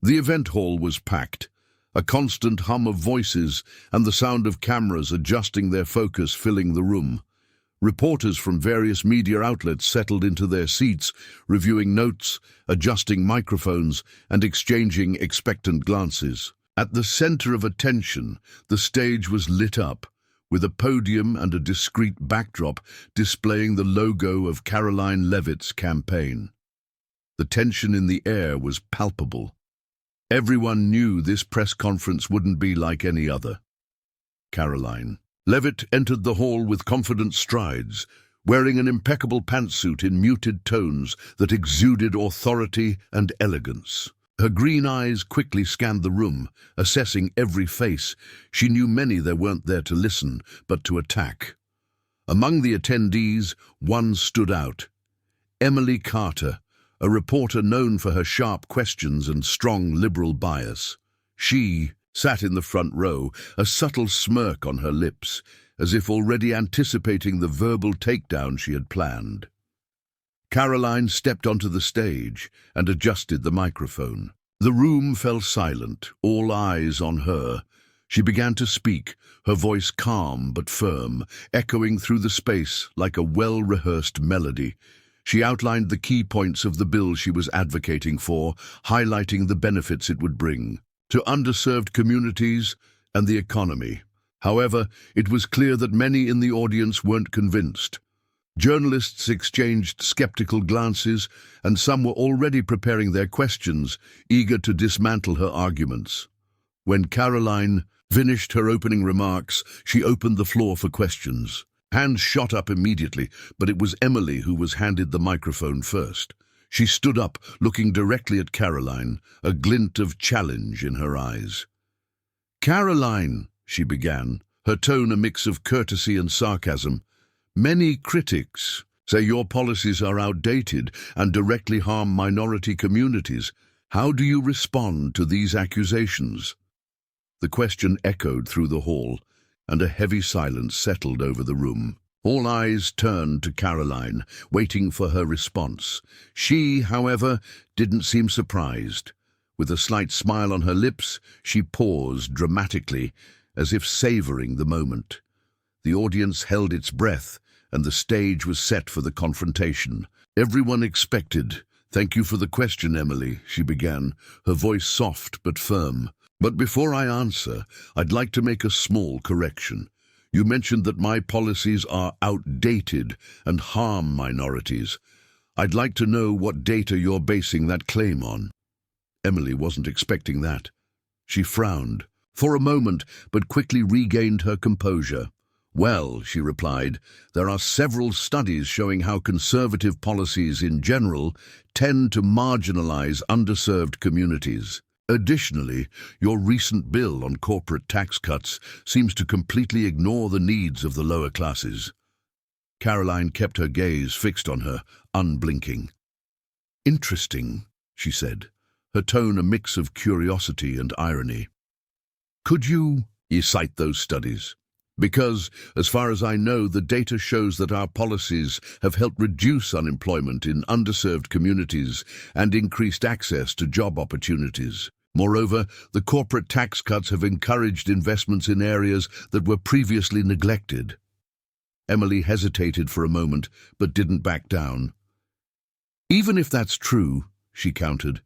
The event hall was packed, a constant hum of voices and the sound of cameras adjusting their focus filling the room. Reporters from various media outlets settled into their seats, reviewing notes, adjusting microphones, and exchanging expectant glances. At the center of attention, the stage was lit up, with a podium and a discreet backdrop displaying the logo of Karoline Leavitt's campaign. The tension in the air was palpable. Everyone knew this press conference wouldn't be like any other. Karoline Leavitt entered the hall with confident strides, wearing an impeccable pantsuit in muted tones that exuded authority and elegance. Her green eyes quickly scanned the room, assessing every face. She knew many there weren't there to listen, but to attack. Among the attendees, one stood out. Emily Carter, a reporter known for her sharp questions and strong liberal bias. She sat in the front row, a subtle smirk on her lips, as if already anticipating the verbal takedown she had planned. Karoline stepped onto the stage and adjusted the microphone. The room fell silent, all eyes on her. She began to speak, her voice calm but firm, echoing through the space like a well-rehearsed melody. She outlined the key points of the bill she was advocating for, highlighting the benefits it would bring to underserved communities and the economy. However, it was clear that many in the audience weren't convinced. Journalists exchanged skeptical glances, and some were already preparing their questions, eager to dismantle her arguments. When Karoline finished her opening remarks, she opened the floor for questions. Hands shot up immediately, but it was Emily who was handed the microphone first. She stood up, looking directly at Karoline, a glint of challenge in her eyes. "Karoline," she began, her tone a mix of courtesy and sarcasm, "many critics say your policies are outdated and directly harm minority communities. How do you respond to these accusations?" The question echoed through the hall, and a heavy silence settled over the room. All eyes turned to Karoline, waiting for her response. She, however, didn't seem surprised. With a slight smile on her lips, she paused dramatically, as if savoring the moment. The audience held its breath, and the stage was set for the confrontation. Everyone expected. "Thank you for the question, Emily," she began, her voice soft but firm. "But before I answer, I'd like to make a small correction. You mentioned that my policies are outdated and harm minorities. I'd like to know what data you're basing that claim on." Emily wasn't expecting that. She frowned for a moment, but quickly regained her composure. "Well," she replied, "there are several studies showing how conservative policies in general tend to marginalize underserved communities. Additionally, your recent bill on corporate tax cuts seems to completely ignore the needs of the lower classes." Karoline kept her gaze fixed on her, unblinking. "Interesting," she said, her tone a mix of curiosity and irony. "Could you cite those studies? Because, as far as I know, the data shows that our policies have helped reduce unemployment in underserved communities and increased access to job opportunities. Moreover, the corporate tax cuts have encouraged investments in areas that were previously neglected." Emily hesitated for a moment, but didn't back down. "Even if that's true," she countered,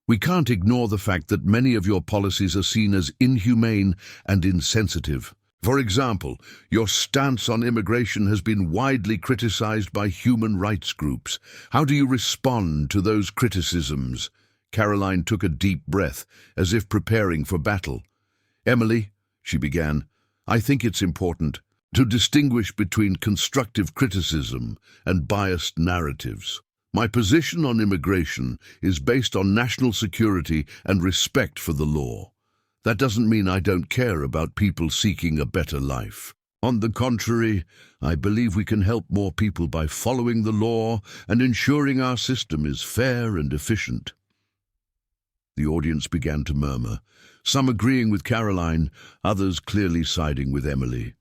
"we can't ignore the fact that many of your policies are seen as inhumane and insensitive. For example, your stance on immigration has been widely criticized by human rights groups. How do you respond to those criticisms?" Karoline took a deep breath, as if preparing for battle. "Emily," she began, "I think it's important to distinguish between constructive criticism and biased narratives. My position on immigration is based on national security and respect for the law. That doesn't mean I don't care about people seeking a better life. On the contrary, I believe we can help more people by following the law and ensuring our system is fair and efficient." The audience began to murmur, some agreeing with Karoline, others clearly siding with Emily.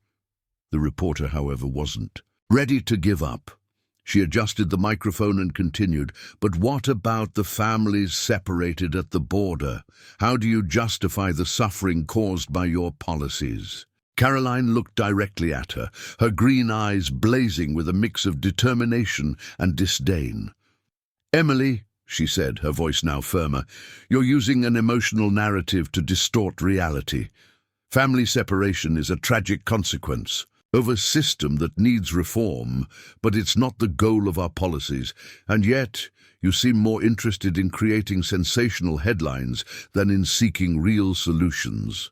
The reporter, however, wasn't ready to give up. She adjusted the microphone and continued, "But what about the families separated at the border? How do you justify the suffering caused by your policies?" Karoline looked directly at her, her green eyes blazing with a mix of determination and disdain. "Emily," she said, her voice now firmer, "you're using an emotional narrative to distort reality. Family separation is a tragic consequence of a system that needs reform, but it's not the goal of our policies, and yet you seem more interested in creating sensational headlines than in seeking real solutions."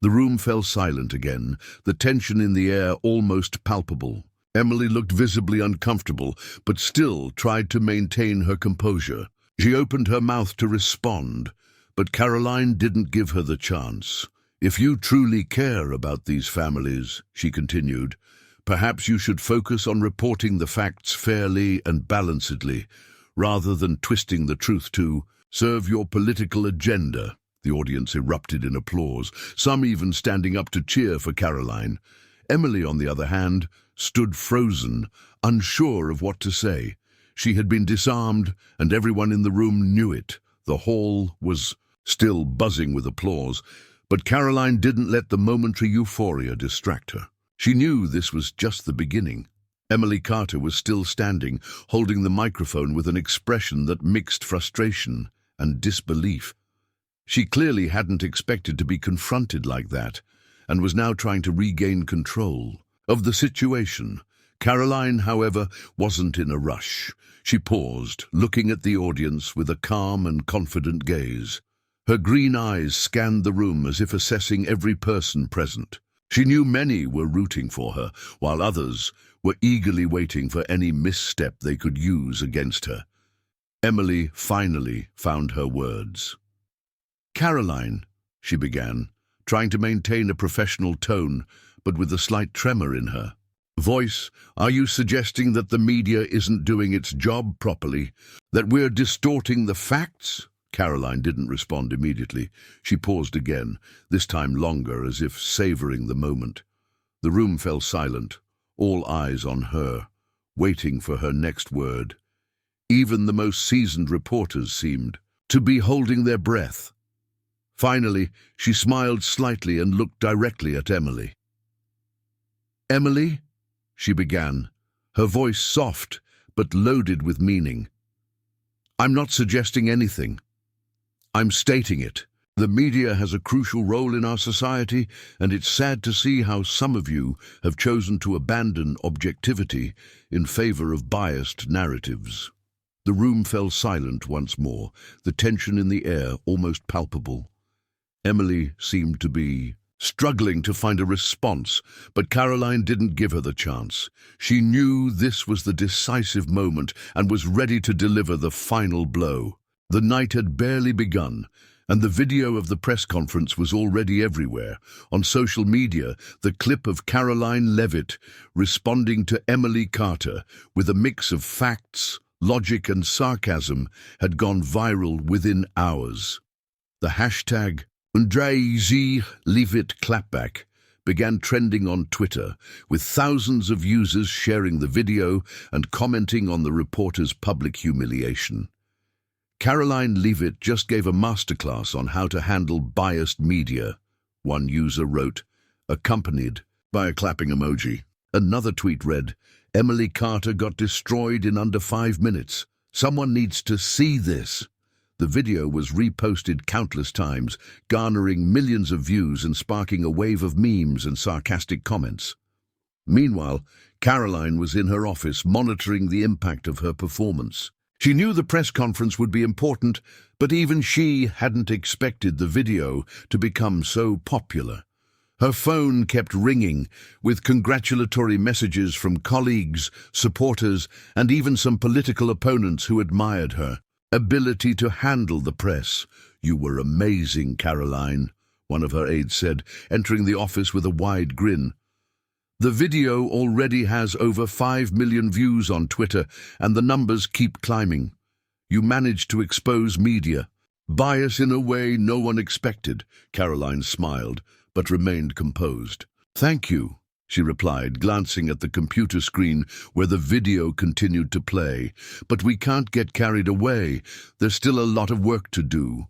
The room fell silent again, the tension in the air almost palpable. Emily looked visibly uncomfortable, but still tried to maintain her composure. She opened her mouth to respond, but Karoline didn't give her the chance. "If you truly care about these families," she continued, "perhaps you should focus on reporting the facts fairly and balancedly, rather than twisting the truth to serve your political agenda." The audience erupted in applause, some even standing up to cheer for Karoline. Emily, on the other hand, stood frozen, unsure of what to say. She had been disarmed, and everyone in the room knew it. The hall was still buzzing with applause, but Karoline didn't let the momentary euphoria distract her. She knew this was just the beginning. Emily Carter was still standing, holding the microphone with an expression that mixed frustration and disbelief. She clearly hadn't expected to be confronted like that, and was now trying to regain control of the situation. Karoline, however, wasn't in a rush. She paused, looking at the audience with a calm and confident gaze. Her green eyes scanned the room as if assessing every person present. She knew many were rooting for her, while others were eagerly waiting for any misstep they could use against her. Emily finally found her words. "Karoline," she began, trying to maintain a professional tone, but with a slight tremor in her voice, "are you suggesting that the media isn't doing its job properly? That we're distorting the facts?" Karoline didn't respond immediately. She paused again, this time longer, as if savoring the moment. The room fell silent, all eyes on her, waiting for her next word. Even the most seasoned reporters seemed to be holding their breath. Finally, she smiled slightly and looked directly at Emily. "Emily," she began, her voice soft but loaded with meaning, "I'm not suggesting anything. I'm stating it. The media has a crucial role in our society, and it's sad to see how some of you have chosen to abandon objectivity in favor of biased narratives." The room fell silent once more, the tension in the air almost palpable. Emily seemed to be struggling to find a response, but Karoline didn't give her the chance. She knew this was the decisive moment and was ready to deliver the final blow. The night had barely begun, and the video of the press conference was already everywhere. On social media, the clip of Karoline Leavitt responding to Emily Carter with a mix of facts, logic and sarcasm had gone viral within hours. The hashtag Karoline Leavitt Clapback began trending on Twitter, with thousands of users sharing the video and commenting on the reporter's public humiliation. "Karoline Leavitt just gave a masterclass on how to handle biased media," one user wrote, accompanied by a clapping emoji. Another tweet read, "Emily Carter got destroyed in under 5 minutes. Someone needs to see this." The video was reposted countless times, garnering millions of views and sparking a wave of memes and sarcastic comments. Meanwhile, Karoline was in her office monitoring the impact of her performance. She knew the press conference would be important, but even she hadn't expected the video to become so popular. Her phone kept ringing, with congratulatory messages from colleagues, supporters, and even some political opponents who admired her ability to handle the press. "You were amazing, Karoline," one of her aides said, entering the office with a wide grin. "The video already has over 5 million views on Twitter, and the numbers keep climbing. You managed to expose media bias in a way no one expected." Karoline smiled, but remained composed. "Thank you," she replied, glancing at the computer screen where the video continued to play. "But we can't get carried away. There's still a lot of work to do."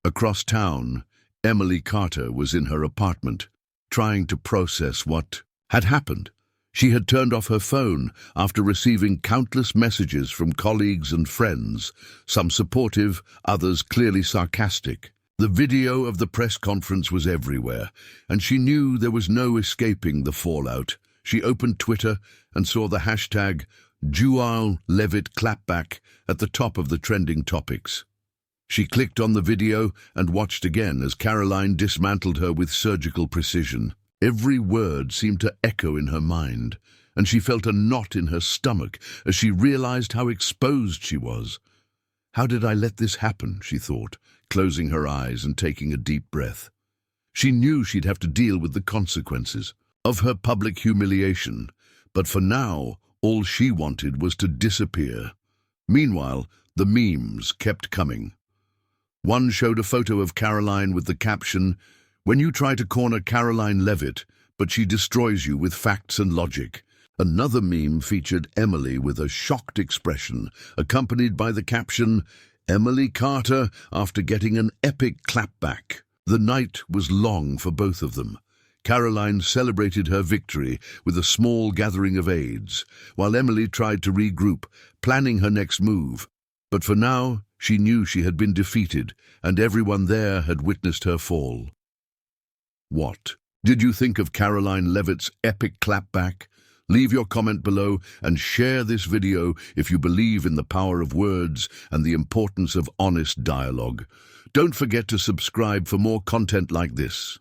Across town, Emily Carter was in her apartment, trying to process what had happened. She had turned off her phone after receiving countless messages from colleagues and friends, some supportive, others clearly sarcastic. The video of the press conference was everywhere, and she knew there was no escaping the fallout. She opened Twitter and saw the hashtag Karoline Leavitt Clapback at the top of the trending topics. She clicked on the video and watched again as Karoline dismantled her with surgical precision. Every word seemed to echo in her mind, and she felt a knot in her stomach as she realized how exposed she was. "How did I let this happen?" she thought, closing her eyes and taking a deep breath. She knew she'd have to deal with the consequences of her public humiliation, but for now, all she wanted was to disappear. Meanwhile, the memes kept coming. One showed a photo of Karoline with the caption, "When you try to corner Karoline Leavitt, but she destroys you with facts and logic." Another meme featured Emily with a shocked expression, accompanied by the caption, "Emily Carter after getting an epic clapback." The night was long for both of them. Karoline celebrated her victory with a small gathering of aides, while Emily tried to regroup, planning her next move. But for now, she knew she had been defeated, and everyone there had witnessed her fall. What did you think of Karoline Leavitt's epic clapback? Leave your comment below and share this video if you believe in the power of words and the importance of honest dialogue. Don't forget to subscribe for more content like this.